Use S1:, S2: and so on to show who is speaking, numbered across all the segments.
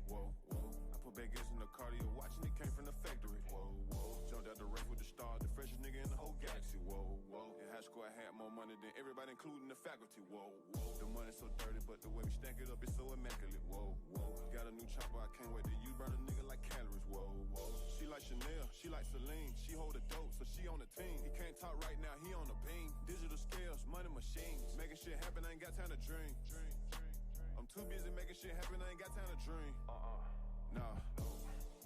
S1: whoa, whoa. I put back gas in the cardio, watching it came from the factory. Whoa, whoa. Jumped out the race with the stars, the freshest nigga in the whole galaxy. Whoa, whoa. In high school, I had more money than everybody, including the faculty. Whoa, whoa. The money's so dirty, but the way we stack it up is so immaculate. Whoa, whoa. Got a new chopper, I can't wait to use. Burn a nigga like calories. Whoa, whoa. She like Chanel, she like Celine. She hold a dope, so she on the team. He can't talk right now, he on the beam. Digital scales, money machines. Making shit happen, I ain't got time to dream. I'm too busy making shit happen, I ain't got time to dream. Nah,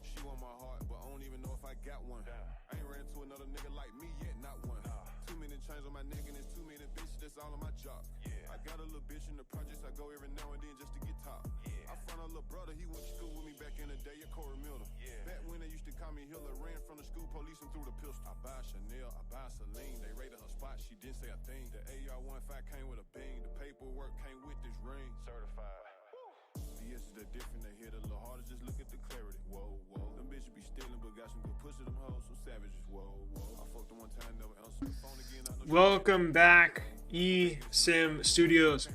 S1: she want my heart, but I don't even know if I got one. I ain't ran into another nigga like me yet, not one. Too many chains on my neck and there's too many bitches, that's all on my job. I got a little bitch in the projects, I go every now and then just to get top. I found a little brother, he went to school with me back in the day, at Corey Miller. Back when they used to call me Hiller, ran from the school police and threw the pistol. I buy Chanel, I buy Celine, they raided her spot, she didn't say a thing. The AR-15 came with a bing, the paperwork came with this ring. Certified. Yes, is that different, they hit a little harder, just look at the clarity. Whoa, whoa. Them bitches be stealing, but got some good pussy, them hoes, some savages. Whoa, whoa. I fucked them one time, never answered the phone again.
S2: Welcome back, eSIM Studios.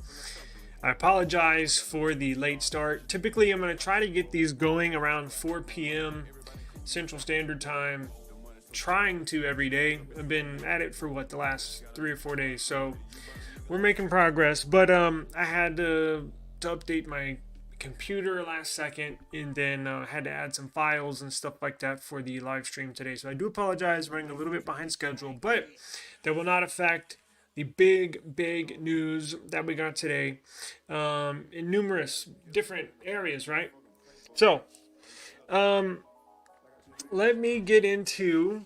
S2: I apologize for the late start. Typically, I'm going to try to get these going around 4 p.m. Central Standard Time. Trying to every day. I've been at it for the last 3 or 4 days, so we're making progress. But I had to update my computer last second, and then had to add some files and stuff like that for the live stream today. So I do apologize, running a little bit behind schedule, but that will not affect the big news that we got today in numerous different areas, right? So let me get into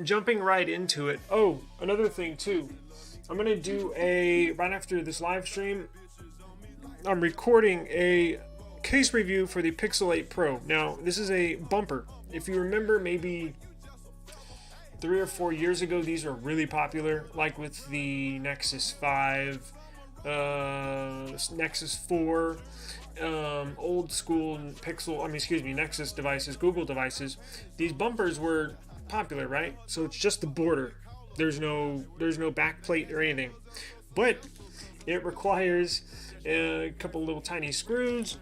S2: jumping right into it. Oh, another thing too, I'm gonna do right after this live stream, I'm recording a case review for the Pixel 8 Pro. Now, this is a bumper. If you remember, maybe 3 or 4 years ago, these were really popular, like with the Nexus 5, Nexus 4, old school Nexus devices, Google devices. These bumpers were popular, right? So it's just the border. There's no backplate or anything, but it requires a couple little tiny screws,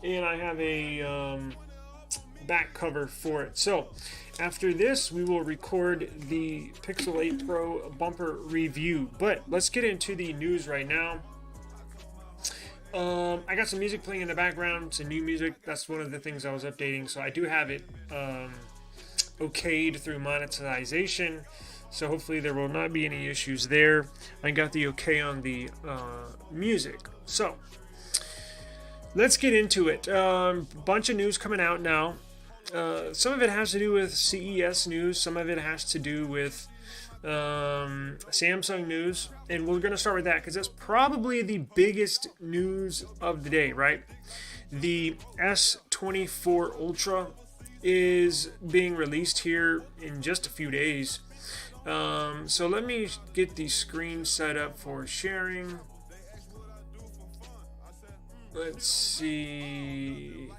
S2: and I have a back cover for it. So after this, we will record the Pixel 8 Pro bumper review. But let's get into the news right now. I got some music playing in the background, some new music. That's one of the things I was updating. So I do have it okayed through monetization. So hopefully there will not be any issues there. I got the okay on the music. So let's get into it. Bunch of news coming out now. Some of it has to do with CES news. Some of it has to do with Samsung news. And we're going to start with that because that's probably the biggest news of the day, right? The S24 Ultra is being released here in just a few days. So let me get the screen set up for sharing. Let's see.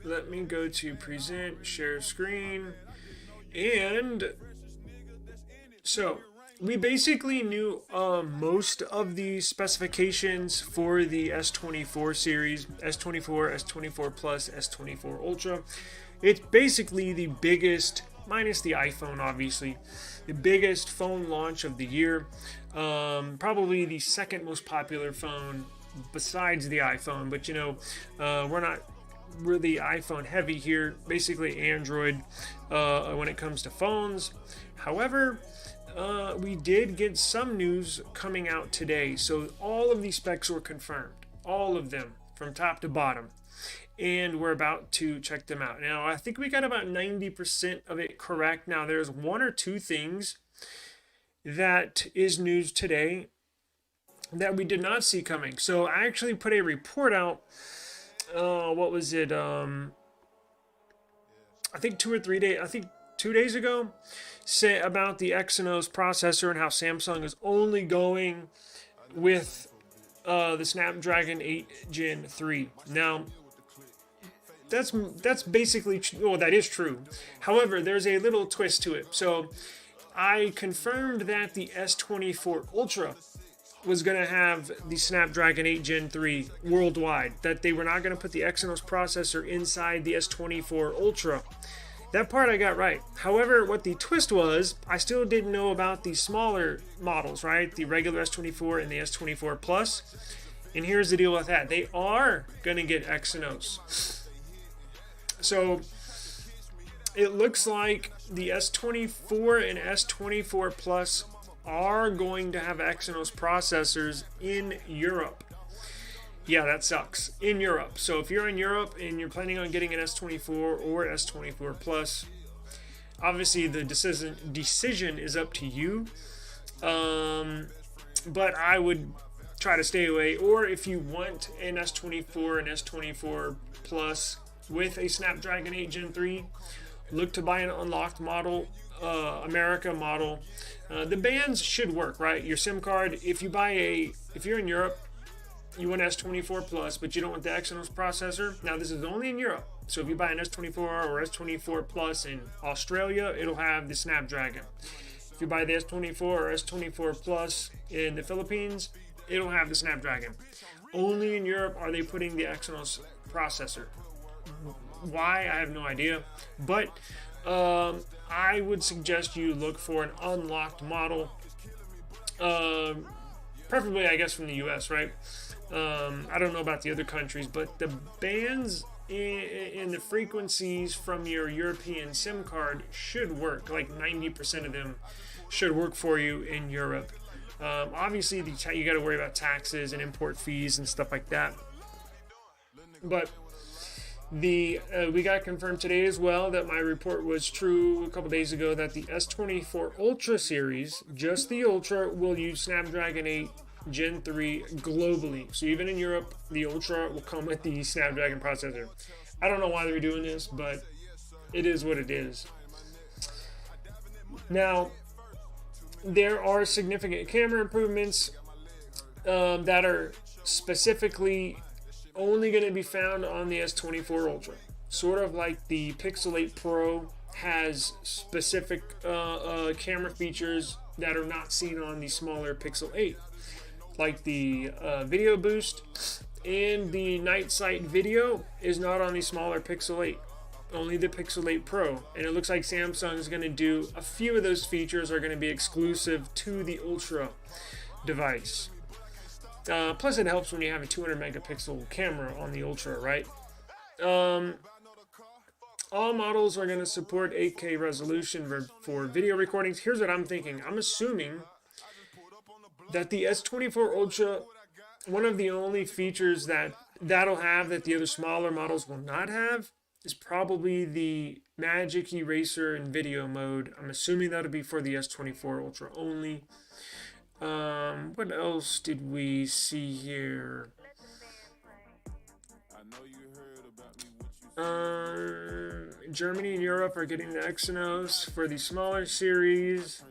S2: Let me go to present, share screen. And so we basically knew most of the specifications for the S24 series, S24, S24 Plus, S24 Ultra. It's basically the biggest, minus the iPhone obviously, the biggest phone launch of the year. Probably the second most popular phone besides the iPhone, but we're not really iPhone heavy here, basically Android when it comes to phones. However, we did get some news coming out today, so all of these specs were confirmed, all of them from top to bottom, and we're about to check them out. Now I think we got about 90% of it correct. Now there's one or two things that is news today that we did not see coming. So I actually put a report out, what was it, I think 2 days ago, say about the Exynos processor and how Samsung is only going with the Snapdragon 8 Gen 3. Now, that's basically, well, that is true. However, there's a little twist to it. So I confirmed that the S24 Ultra was going to have the Snapdragon 8 Gen 3 worldwide, that they were not going to put the Exynos processor inside the S24 Ultra. That part I got right. However, what the twist was, I still didn't know about the smaller models, right? The regular S24 and the S24 Plus. And here's the deal with that. They are going to get Exynos. So it looks like the S24 and S24 Plus are going to have Exynos processors in Europe. Yeah, that sucks. In Europe. So if you're in Europe and you're planning on getting an S24 or S24 Plus, obviously the decision is up to you. But I would try to stay away. Or if you want an S24 and S24 Plus with a Snapdragon 8 Gen 3, look to buy an unlocked model, America model. The bands should work, right? Your SIM card, if you're in Europe, you want S24 Plus, but you don't want the Exynos processor. Now, this is only in Europe. So if you buy an S24 or S24 Plus in Australia, it'll have the Snapdragon. If you buy the S24 or S24 Plus in the Philippines, it'll have the Snapdragon. Only in Europe are they putting the Exynos processor. Why? I have no idea. But I would suggest you look for an unlocked model. Preferably, I guess, from the US, right? I don't know about the other countries, but the bands and the frequencies from your European SIM card should work. Like 90% of them should work for you in Europe. Obviously, you got to worry about taxes and import fees and stuff like that. But we got confirmed today as well that my report was true a couple days ago, that the S24 Ultra series, just the Ultra, will use Snapdragon 8 Gen 3 globally. So even in Europe, the Ultra will come with the Snapdragon processor. I don't know why they're doing this, but it is what it is. Now, there are significant camera improvements that are specifically only going to be found on the S24 Ultra. Sort of like the Pixel 8 Pro has specific camera features that are not seen on the smaller Pixel 8. Like the video boost and the night sight video is not on the smaller Pixel 8. Only the Pixel 8 Pro. And it looks like Samsung is going to do a few of those features are going to be exclusive to the Ultra device. Plus it helps when you have a 200 megapixel camera on the Ultra, right? All models are going to support 8K resolution for video recordings. Here's what I'm thinking. I'm assuming that the S24 Ultra, one of the only features that'll have that the other smaller models will not have, is probably the Magic Eraser in video mode. I'm assuming that'll be for the S24 Ultra only. What else did we see here? Germany and Europe are getting the Exynos for the smaller series.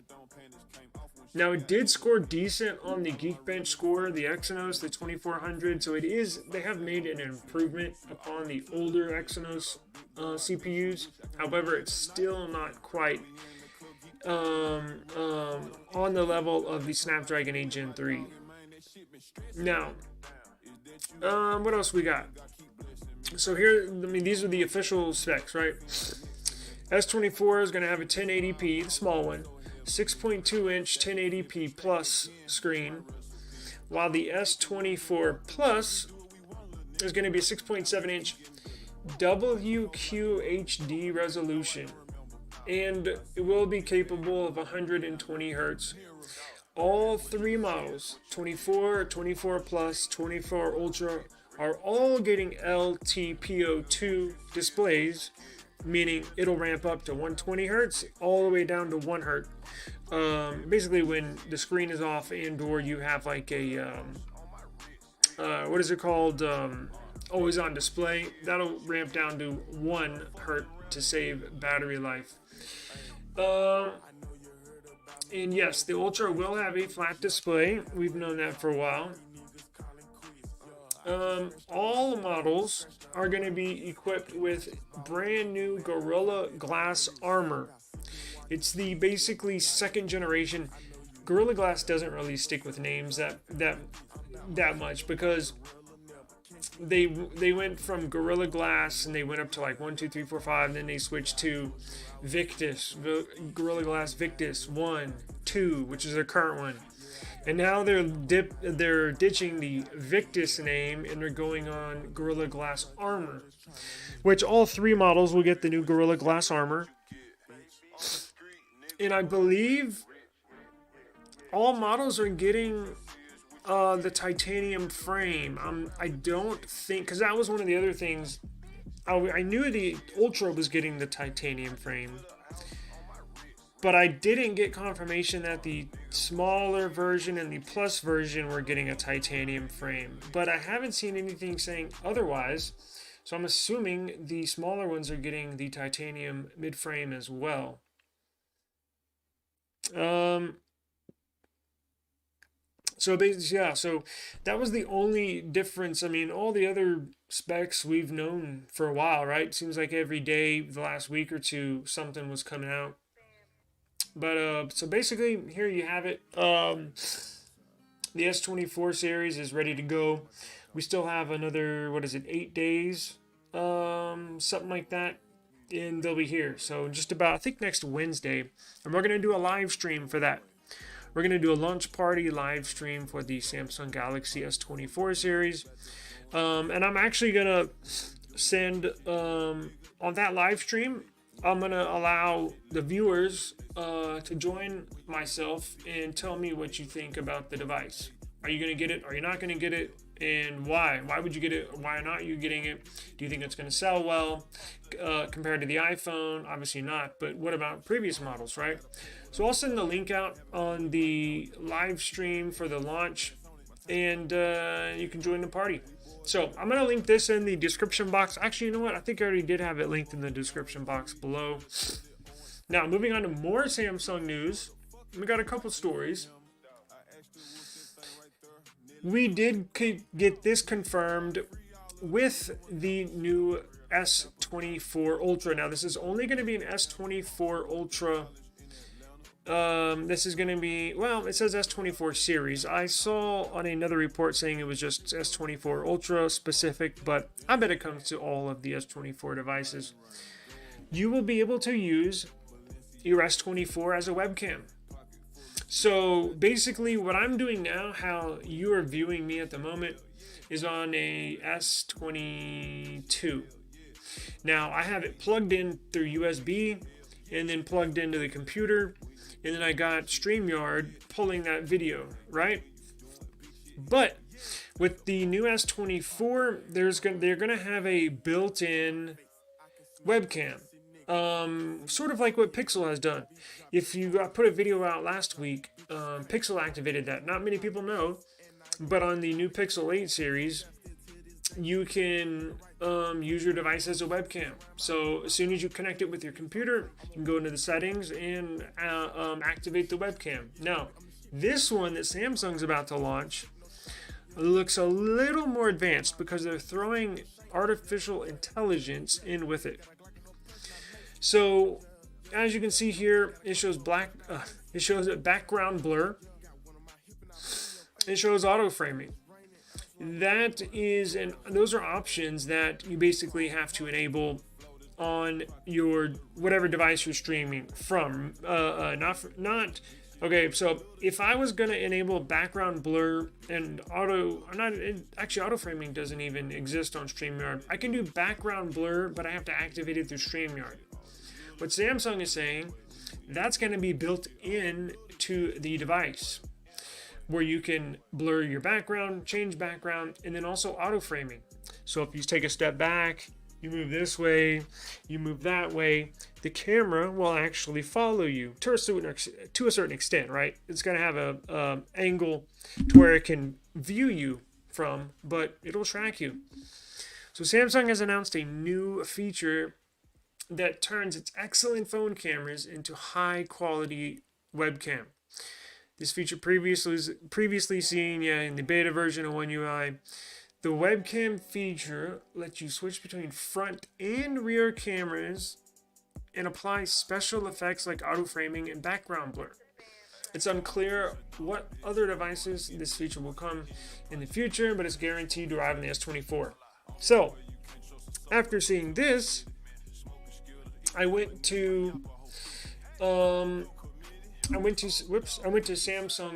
S2: Now, it did score decent on the Geekbench score, the Exynos, the 2400. So they have made an improvement upon the older Exynos CPUs. However, it's still not quite on the level of the Snapdragon 8 Gen 3. Now, what else we got? So here, these are the official specs, right? S24 is going to have a 1080p, the small one, 6.2-inch 1080p plus screen, while the S24 Plus is going to be a 6.7-inch WQHD resolution, and it will be capable of 120 Hz. All three models, 24, 24 Plus, 24 Ultra, are all getting LTPO2 displays, meaning it'll ramp up to 120 Hz all the way down to 1 Hz. Basically, when the screen is off and or you have like a what is it called, always on display, that'll ramp down to 1 Hz to save battery life. And yes, the Ultra will have a flat display. We've known that for a while. All models are going to be equipped with brand new Gorilla Glass armor. It's the basically second generation. Gorilla Glass doesn't really stick with names that much, because they went from Gorilla Glass and they went up to like 1, 2, 3, 4, 5. Then they switched to Victus, Gorilla Glass Victus 1, 2, which is their current one. And now they're ditching the Victus name and they're going on Gorilla Glass Armor, which all 3 models will get the new Gorilla Glass Armor. And I believe all models are getting the titanium frame. I don't think, because that was one of the other things. I knew the Ultra was getting the titanium frame, but I didn't get confirmation that the smaller version and the Plus version were getting a titanium frame. But I haven't seen anything saying otherwise, so I'm assuming the smaller ones are getting the titanium mid-frame as well. So basically, yeah, so that was the only difference. I mean, all the other specs we've known for a while, right? Seems like every day, the last week or two, something was coming out. But, so basically, here you have it. The S24 series is ready to go. We still have another, 8 days? Something like that. And they'll be here. So just about, I think next Wednesday. And we're going to do a live stream for that. We're going to do a launch party live stream for the Samsung Galaxy S24 series. And I'm actually going to send, on that live stream, I'm going to allow the viewers to join myself and tell me what you think about the device. Are you going to get it? Are you not going to get it? And why? Why would you get it? Why not you getting it? Do you think it's going to sell well compared to the iPhone? Obviously not, but what about previous models, right? So I'll send the link out on the live stream for the launch, and you can join the party. So I'm going to link this in the description box. Actually, you know what? I think I already did have it linked in the description box below. Now, moving on to more Samsung news. We got a couple stories. We did get this confirmed with the new S24 Ultra. Now, this is only going to be an S24 Ultra. This is going to be, well, it says S24 series. I saw on another report saying it was just S24 Ultra specific, but I bet it comes to all of the S24 devices. You will be able to use your S24 as a webcam. So basically what I'm doing now, how you are viewing me at the moment, is on a S22. Now I have it plugged in through USB and then plugged into the computer, and then I got StreamYard pulling that video, right? But with the new S24, they're gonna have a built-in webcam. Sort of like what Pixel has done. If you put a video out last week, Pixel activated that. Not many people know, but on the new Pixel 8 series, you can use your device as a webcam. So as soon as you connect it with your computer, you can go into the settings and activate the webcam. Now, this one that Samsung's about to launch looks a little more advanced because they're throwing artificial intelligence in with it. So, as you can see here, it shows it shows a background blur. It shows auto framing. That is, and those are options that you basically have to enable on your whatever device you're streaming from. Okay. So if I was gonna enable background blur and auto framing doesn't even exist on StreamYard. I can do background blur, but I have to activate it through StreamYard. What Samsung is saying, that's going to be built in to the device, where you can blur your background, change background, and then also auto framing. So if you take a step back, you move this way, you move that way, the camera will actually follow you to a certain extent, right? It's going to have a angle to where it can view you from, but it'll track you. So Samsung has announced a new feature that turns its excellent phone cameras into high-quality webcam. This feature previously seen in the beta version of One UI. The webcam feature lets you switch between front and rear cameras and apply special effects like auto framing and background blur. It's unclear what other devices this feature will come in the future, but it's guaranteed to arrive in the S24. So, after seeing this, I went to Samsung's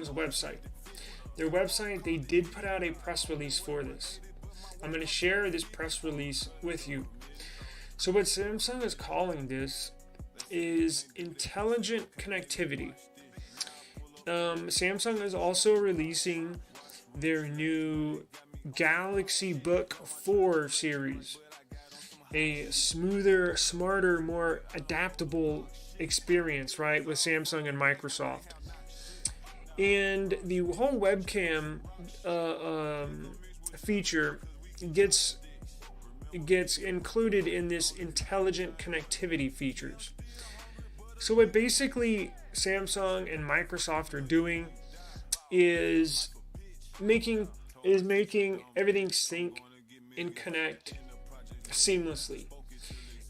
S2: website. Their website, they did put out a press release for this. I'm going to share this press release with you. So what Samsung is calling this is intelligent connectivity. Samsung is also releasing their new Galaxy Book 4 series. A smoother, smarter, more adaptable experience, right, with Samsung and Microsoft. And the whole webcam feature gets included in this intelligent connectivity features. So what basically Samsung and Microsoft are doing is making everything sync and connect seamlessly.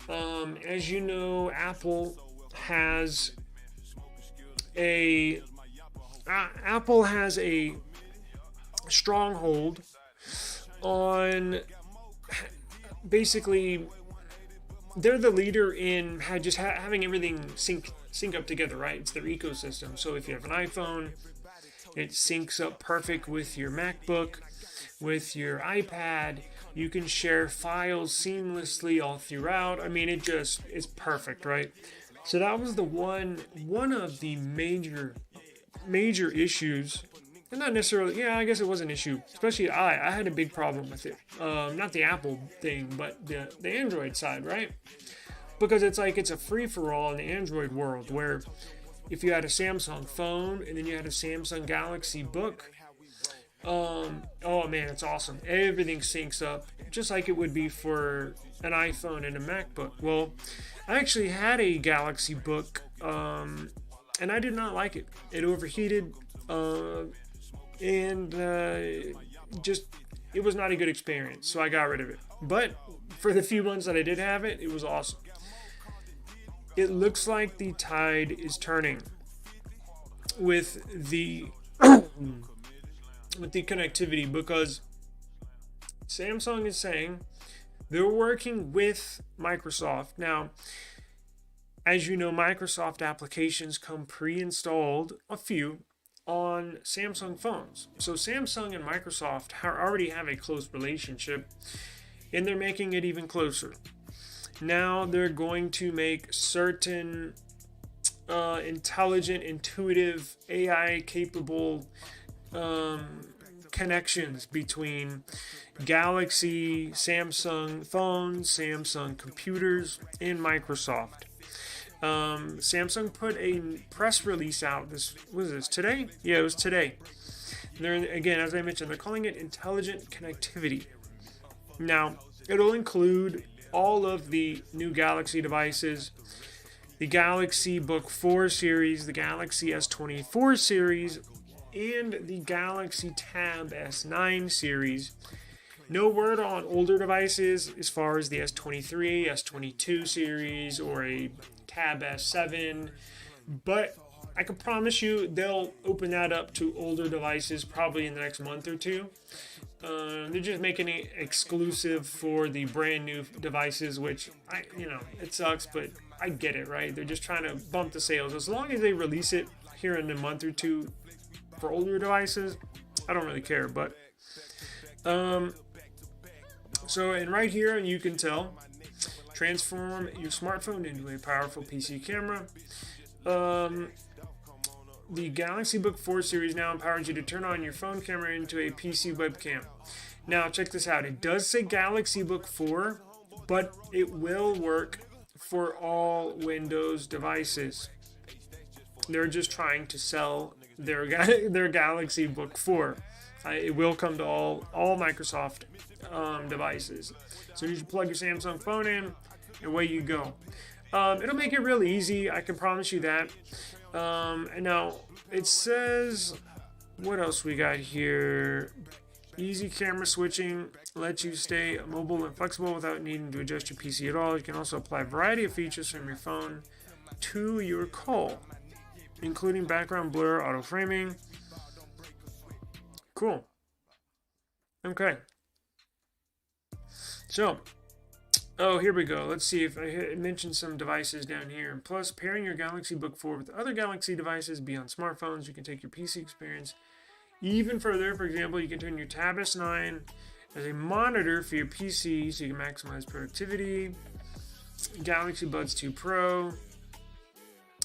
S2: As you know, Apple has a stronghold on basically. They're the leader in having everything sync up together, right? It's their ecosystem. So if you have an iPhone, it syncs up perfect with your MacBook, with your iPad. You can share files seamlessly all throughout. I mean, it's perfect, right? So that was one of the major issues. And not necessarily, I guess it was an issue. Especially I had a big problem with it. Not the Apple thing, but the Android side, right? Because it's like it's a free-for-all in the Android world where if you had a Samsung phone and then you had a Samsung Galaxy Book, oh man, it's awesome. Everything syncs up just like it would be for an iPhone and a MacBook. Well, I actually had a Galaxy Book, and I did not like it. It overheated, and it was not a good experience, so I got rid of it. But for the few months that I did have it, it was awesome. It looks like the tide is turning with the connectivity, because Samsung is saying they're working with Microsoft. Now, as you know, Microsoft applications come pre-installed, a few, on Samsung phones. So Samsung and Microsoft already have a close relationship, and they're making it even closer. Now they're going to make certain intelligent, intuitive, AI-capable connections between Galaxy, Samsung phones, Samsung computers, and Microsoft. Samsung put a press release out. Was this today? Yeah, it was today. Again, as I mentioned, they're calling it intelligent connectivity. Now, it'll include all of the new Galaxy devices, the Galaxy Book 4 series, the Galaxy S24 series, and the Galaxy Tab S9 series. No word on older devices as far as the S23, S22 series, or a Tab S7, but I can promise you they'll open that up to older devices probably in the next month or two. They're just making it exclusive for the brand new devices, which it sucks, but I get it, right? They're just trying to bump the sales. As long as they release it here in a month or two for older devices, I don't really care. But so, and right here you can tell, transform your smartphone into a powerful PC camera. The Galaxy Book 4 series now empowers you to turn on your phone camera into a PC webcam. Now, check this out. It does say Galaxy Book 4, but it will work for all Windows devices. They're just trying to sell their Galaxy Book 4. It will come to all Microsoft devices. So you just plug your Samsung phone in, and away you go. It'll make it real easy, I can promise you that. And now it says, what else we got here? Easy camera switching lets you stay mobile and flexible without needing to adjust your PC at all. You can also apply a variety of features from your phone to your call. including background blur, auto framing. Cool. Okay. So, oh, here we go. Let's see if I mentioned some devices down here. Plus, pairing your Galaxy Book 4 with other Galaxy devices beyond smartphones, you can take your PC experience even further. For example, you can turn your Tab S9 as a monitor for your PC so you can maximize productivity. Galaxy Buds 2 Pro.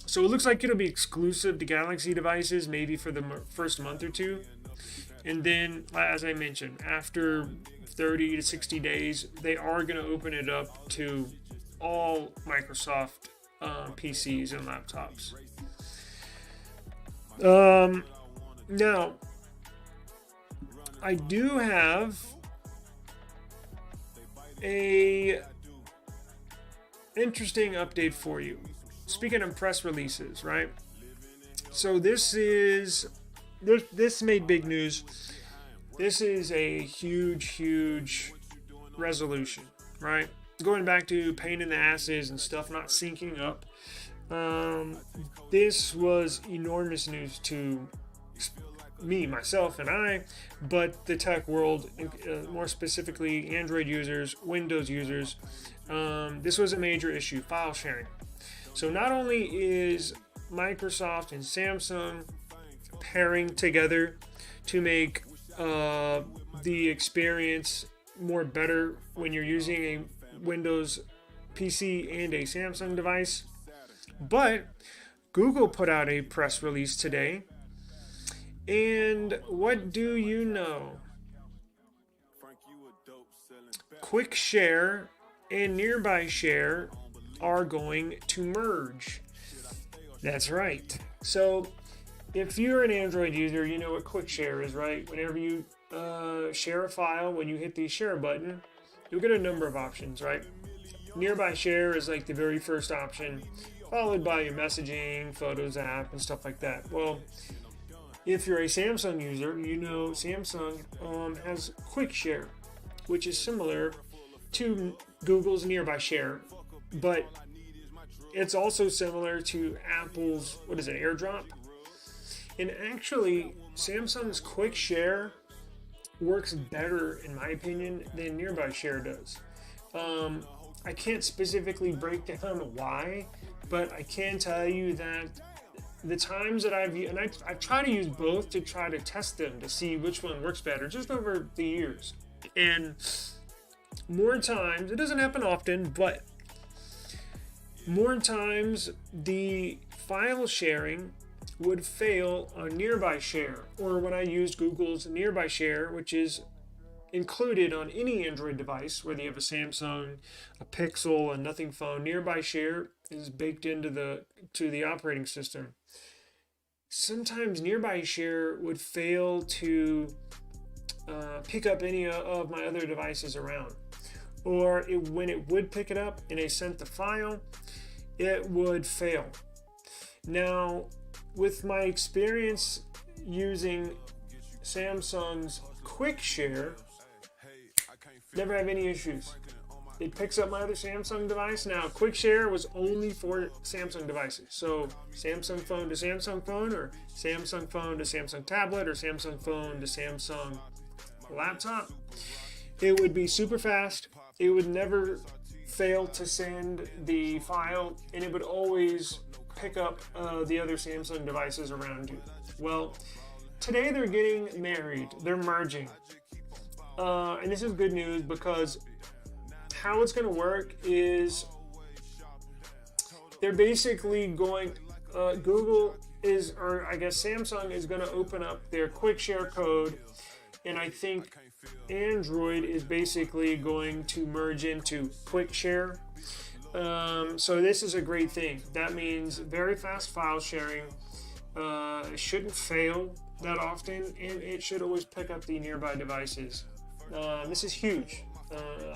S2: So it looks like it'll be exclusive to Galaxy devices, maybe for the first month or two. And then, as I mentioned, after 30 to 60 days, they are going to open it up to all Microsoft PCs and laptops. Now, I do have a interesting update for you. Speaking of press releases, right? So this made big news. This is a huge resolution, right? Going back to pain in the asses and stuff not syncing up. This was enormous news to me, myself, and I, but the tech world, more specifically Android users, Windows users. This was a major issue, file sharing. So not only is Microsoft and Samsung pairing together to make the experience more better when you're using a Windows PC and a Samsung device, but Google put out a press release today. And what do you know? Quick Share and Nearby Share are going to merge. That's right. So if you're an Android user, you know what Quick Share is, right? Whenever you share a file, when you hit the share button, you'll get a number of options, right? Nearby Share is like the very first option, followed by your messaging, Photos app, and stuff like that. Well, if you're a Samsung user, you know Samsung has Quick Share, which is similar to Google's Nearby Share, but it's also similar to Apple's, AirDrop? And actually, Samsung's Quick Share works better, in my opinion, than Nearby Share does. I can't specifically break down why, but I can tell you that the times that I've tried to use both to try to test them to see which one works better just over the years. And more times, it doesn't happen often, but more times the file sharing would fail on Nearby Share, or when I used Google's Nearby Share, which is included on any Android device, whether you have a Samsung, a Pixel, a Nothing phone. Nearby Share is baked into the operating system. Sometimes Nearby Share would fail to pick up any of my other devices around, or when it would pick it up and I sent the file, it would fail. Now, with my experience using Samsung's Quick Share, never have any issues. It picks up my other Samsung device. Now, Quick Share was only for Samsung devices. So, Samsung phone to Samsung phone, or Samsung phone to Samsung tablet, or Samsung phone to Samsung laptop. It would be super fast. It would never fail to send the file, and it would always pick up the other Samsung devices around you. Well, today they're getting married. They're merging. And this is good news because how it's going to work is they're basically going, Samsung is going to open up their Quick Share code, and I think Android is basically going to merge into Quick Share. So this is a great thing. That means very fast file sharing. It shouldn't fail that often, and it should always pick up the nearby devices. This is huge.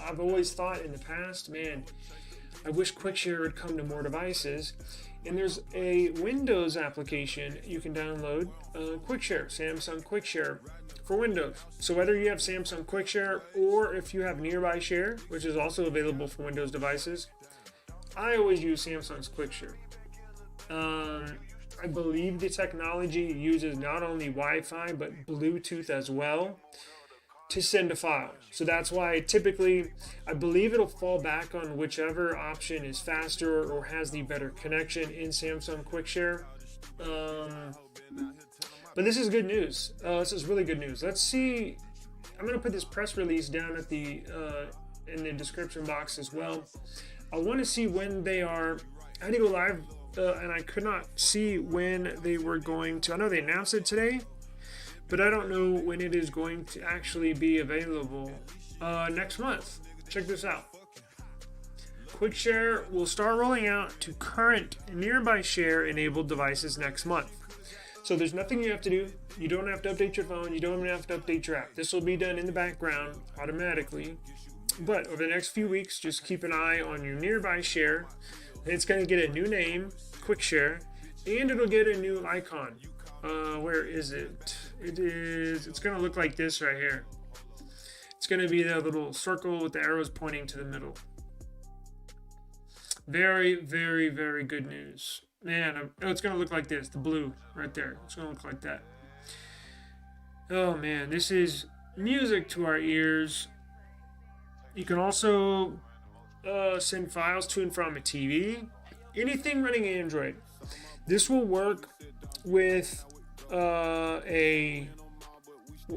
S2: I've always thought in the past, man, I wish Quick Share would come to more devices. And there's a Windows application you can download, Quick Share, Samsung Quick Share for Windows. So whether you have Samsung Quick Share or if you have Nearby Share, which is also available for Windows devices, I always use Samsung's Quick Share. I believe the technology uses not only Wi-Fi but Bluetooth as well to send a file. So that's why typically I believe it'll fall back on whichever option is faster or has the better connection in Samsung QuickShare. But this is good news. This is really good news. Let's see. I'm going to put this press release down at the in the description box as well. I want to see when they are. I had to go live and I could not see when they were going to. I know they announced it today, but I don't know when it is going to actually be available next month. Check this out. QuickShare will start rolling out to current nearby share enabled devices next month. So there's nothing you have to do. You don't have to update your phone. You don't even have to update your app. This will be done in the background automatically. But over the next few weeks, just keep an eye on your nearby share. It's going to get a new name, QuickShare, and it'll get a new icon. Where is it? It's going to look like this right here. It's going to be the little circle with the arrows pointing to the middle. Very, very, very good news. Man, it's going to look like this. The blue right there. It's going to look like that. Oh, man. This is music to our ears. You can also send files to and from a TV. Anything running Android. This will work with a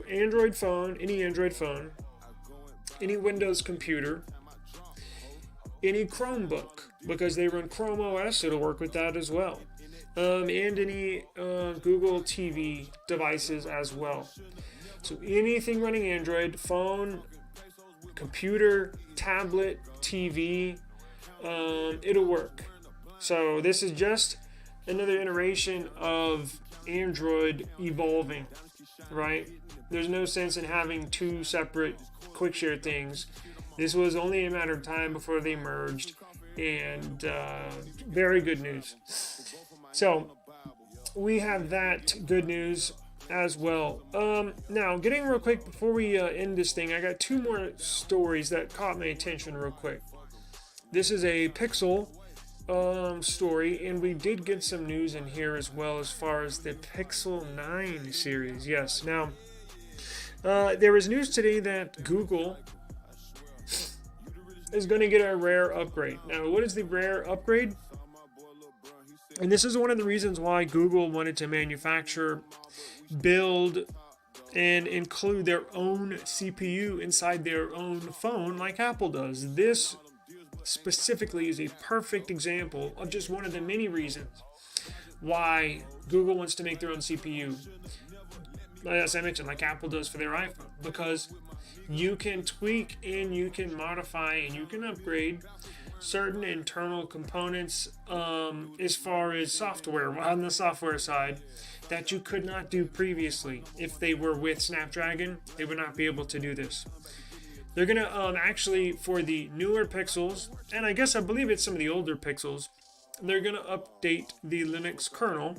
S2: Android phone, any Android phone, any Windows computer, any Chromebook, because they run Chrome OS, it'll work with that as well. And any Google TV devices as well. So anything running Android, phone, computer, tablet, TV, it'll work. So this is just another iteration of Android evolving, right? There's no sense in having two separate QuickShare things. This was only a matter of time before they merged, and very good news. So we have that good news as well. Now, getting real quick before we end this thing, I got two more stories that caught my attention real quick. This is a Pixel story, and we did get some news in here as well as far as the Pixel 9 series. Yes, now there was news today that Google is going to get a rare upgrade. Now, what is the rare upgrade? And this is one of the reasons why Google wanted to manufacture, build, and include their own CPU inside their own phone like Apple does. This specifically is a perfect example of just one of the many reasons why Google wants to make their own CPU. As I mentioned, like Apple does for their iPhone, because you can tweak and you can modify and you can upgrade certain internal components as far as software on the software side that you could not do previously. If they were with Snapdragon, they would not be able to do this. They're going to actually, for the newer Pixels, and I believe it's some of the older Pixels, they're going to update the Linux kernel,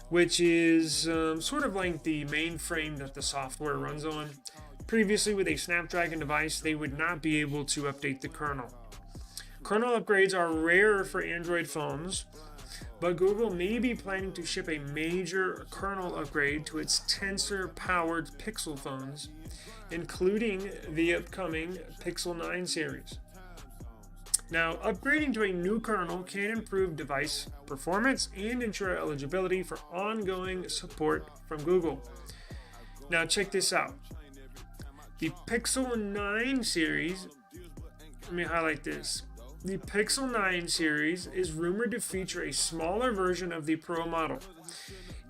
S2: which is sort of like the mainframe that the software runs on. Previously, with a Snapdragon device, they would not be able to update the kernel. Kernel upgrades are rare for Android phones, but Google may be planning to ship a major kernel upgrade to its Tensor-powered Pixel phones, including the upcoming Pixel 9 series. Now, upgrading to a new kernel can improve device performance and ensure eligibility for ongoing support from Google. Now, check this out. The Pixel 9 series, let me highlight this. The Pixel 9 series is rumored to feature a smaller version of the Pro model,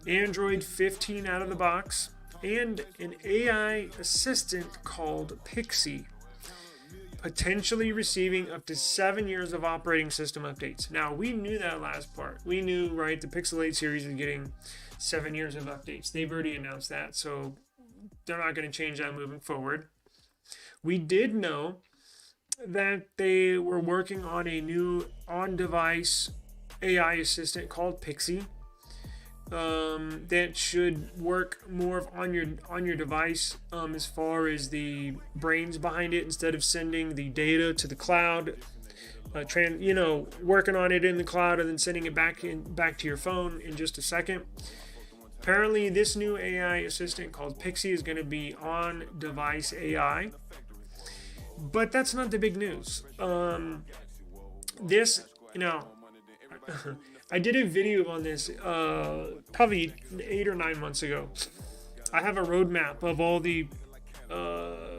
S2: Android 15 out of the box, and an AI assistant called Pixie, potentially receiving up to 7 years of operating system updates. Now, we knew that last part. We knew, right, the Pixel 8 series is getting 7 years of updates. They've already announced that, so they're not going to change that moving forward. We did know that they were working on a new on-device AI assistant called Pixie that should work more on your device as far as the brains behind it. Instead of sending the data to the cloud, working on it in the cloud and then sending it back to your phone in just a second. Apparently, this new AI assistant called Pixie is going to be on-device AI, but that's not the big news. I did a video on this probably 8 or 9 months ago. I have a roadmap of all the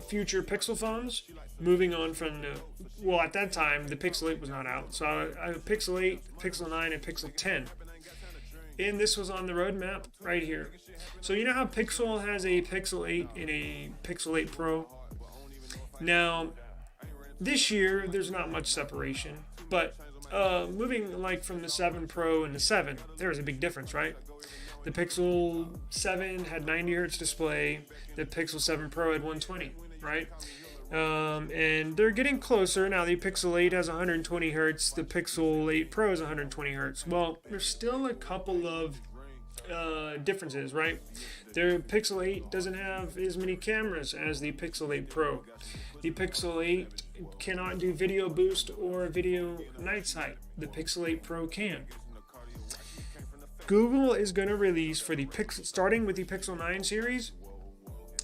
S2: future Pixel phones moving on from at that time the Pixel 8 was not out, so I have Pixel 8, Pixel 9, and Pixel 10. And this was on the roadmap right here. So you know how Pixel has a Pixel 8 and a Pixel 8 Pro? Now, this year, there's not much separation. But moving like from the 7 Pro and the 7, there's a big difference, right? The Pixel 7 had 90 Hz display. The Pixel 7 Pro had 120, right? And they're getting closer. Now the Pixel 8 has 120 Hz. The Pixel 8 Pro is 120 Hz. Well, there's still a couple of differences, right? The Pixel 8 doesn't have as many cameras as the Pixel 8 Pro. The Pixel 8 cannot do video boost or video night sight. The Pixel 8 Pro can. Google is going to release for the Pixel, starting with the Pixel 9 series,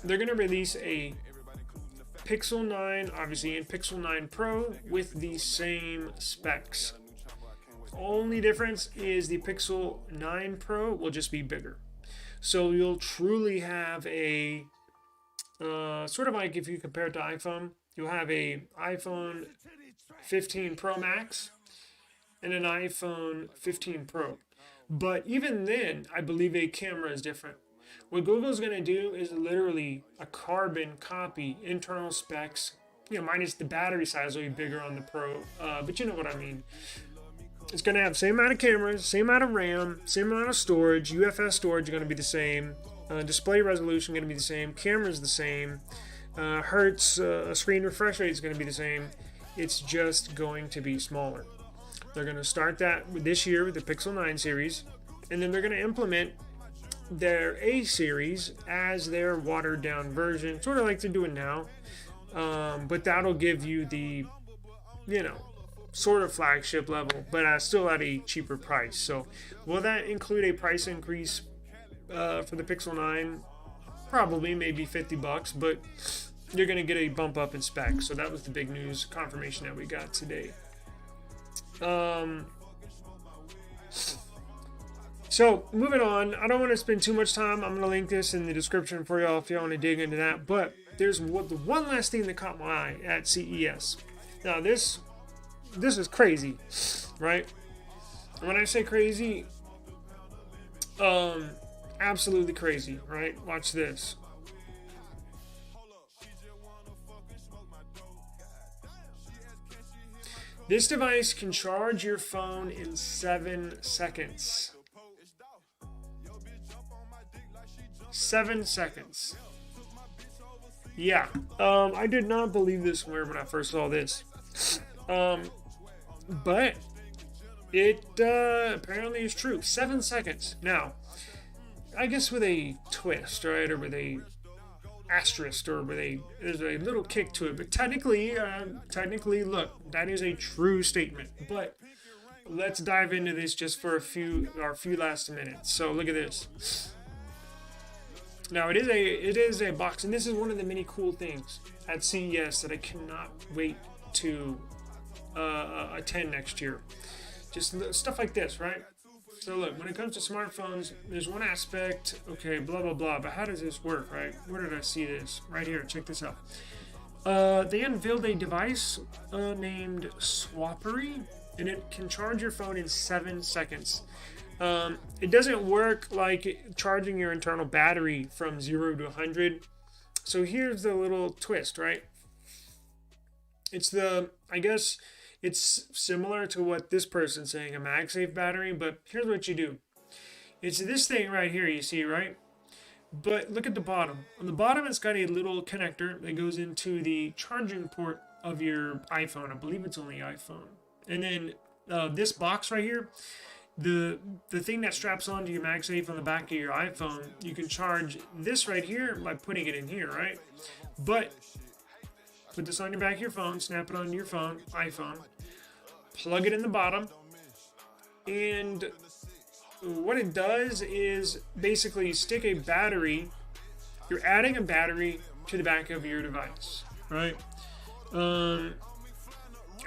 S2: they're going to release a Pixel 9, obviously, and Pixel 9 Pro with the same specs. Only difference is the Pixel 9 Pro will just be bigger. So you'll truly have a, sort of like if you compare it to iPhone, you'll have a iPhone 15 Pro Max and an iPhone 15 Pro. But even then, I believe a camera is different. What Google's going to do is literally a carbon copy, internal specs, minus the battery size will be bigger on the Pro, but you know what I mean. It's going to have the same amount of cameras, same amount of RAM, same amount of storage, UFS storage is going to be the same, display resolution going to be the same, camera's the same, hertz, screen refresh rate is going to be the same. It's just going to be smaller. They're going to start that this year with the Pixel 9 series, and then they're going to implement their A series as their watered down version, sort of like they're doing now, but that'll give you the sort of flagship level, but still at a cheaper price. So will that include a price increase for the Pixel 9? Probably, maybe $50, but you're going to get a bump up in specs. So that was the big news confirmation that we got today. So moving on, I don't want to spend too much time. I'm going to link this in the description for y'all if y'all want to dig into that. But there's the one last thing that caught my eye at CES. Now this is crazy, right? And when I say crazy, absolutely crazy, right? Watch this. This device can charge your phone in 7 seconds. 7 seconds. Yeah. I did not believe this when I first saw this. But it apparently is true. 7 seconds. Now, I guess with a twist, right? Or with a asterisk, or there's a little kick to it. But technically, look, that is a true statement. But let's dive into this just for our few last minutes. So look at this. Now it is a box, and this is one of the many cool things at CES that I cannot wait to attend next year. Just stuff like this, right? So look, when it comes to smartphones, there's one aspect, okay, blah blah blah, but how does this work, right? Where did I see this? Right here, check this out. They unveiled a device named Swappery, and it can charge your phone in 7 seconds. It doesn't work like charging your internal battery from 0 to 100. So here's the little twist, right? I guess it's similar to what this person's saying, a MagSafe battery, but here's what you do. It's this thing right here, you see, right? But look at the bottom. On the bottom, it's got a little connector that goes into the charging port of your iPhone. I believe it's only iPhone. And then this box right here, the thing that straps onto your MagSafe on the back of your iPhone, you can charge this right here by putting it in here, right? But put this on your back of your phone, snap it onto your phone, iPhone. plug it in the bottom, and what it does is basically stick a battery. You're adding a battery to the back of your device, right?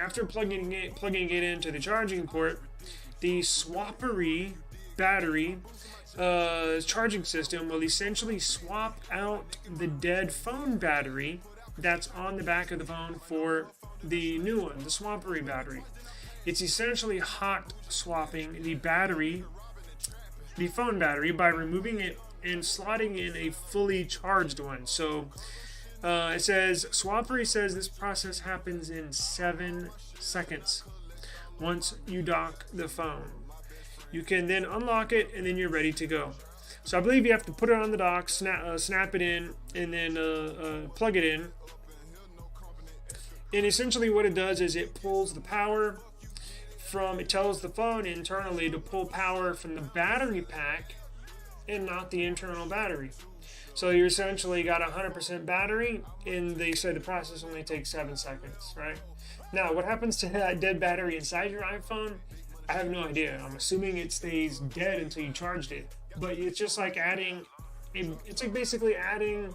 S2: After plugging it into the charging port, the swappery battery charging system will essentially swap out the dead phone battery that's on the back of the phone for the new one, the swappery battery. It's essentially hot swapping the battery, the phone battery, by removing it and slotting in a fully charged one. So it says, Swappery says this process happens in 7 seconds once you dock the phone. You can then unlock it, and then you're ready to go. So I believe you have to put it on the dock, snap it in, and then plug it in. And essentially what it does is it pulls the power it tells the phone internally to pull power from the battery pack and not the internal battery. So you essentially got 100% battery, and they said the process only takes 7 seconds, right? Now, what happens to that dead battery inside your iPhone? I have no idea. I'm assuming it stays dead until you charged it. But it's just like it's like basically adding,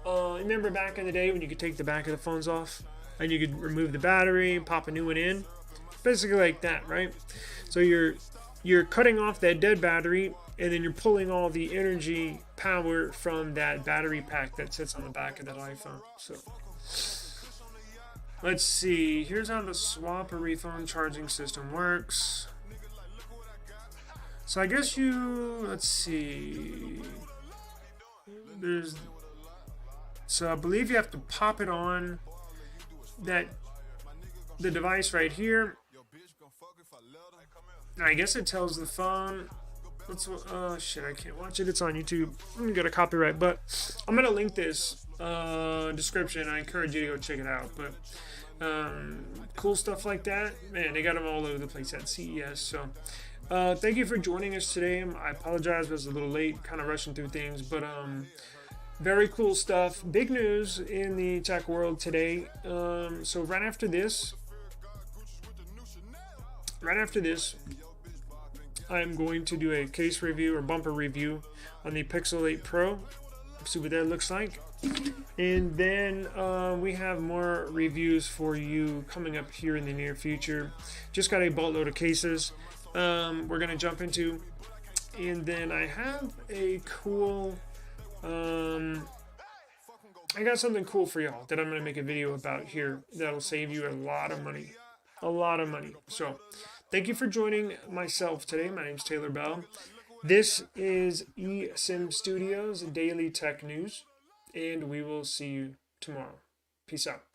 S2: remember back in the day when you could take the back of the phones off and you could remove the battery and pop a new one in? Basically like that, right? So you're cutting off that dead battery, and then you're pulling all the energy power from that battery pack that sits on the back of that iPhone. So let's see. Here's how the swappery phone charging system works. So I guess let's see. So I believe you have to pop it on the device right here. I guess it tells the phone. Oh shit, I can't watch it. It's on YouTube. I'm gonna get a copyright, but I'm gonna link this description. I encourage you to go check it out. But cool stuff like that, man. They got them all over the place at CES. So thank you for joining us today. I apologize, I was a little late, kind of rushing through things, but very cool stuff. Big news in the tech world today. So right after this, I'm going to do a case review or bumper review on the Pixel 8 Pro. See what that looks like. And then we have more reviews for you coming up here in the near future. Just got a boatload of cases we're going to jump into. And then I have a cool... I got something cool for y'all that I'm going to make a video about here that'll save you a lot of money. A lot of money. So... thank you for joining myself today. My name's Taylor Bell. This is eSIM Studios Daily Tech News, and we will see you tomorrow. Peace out.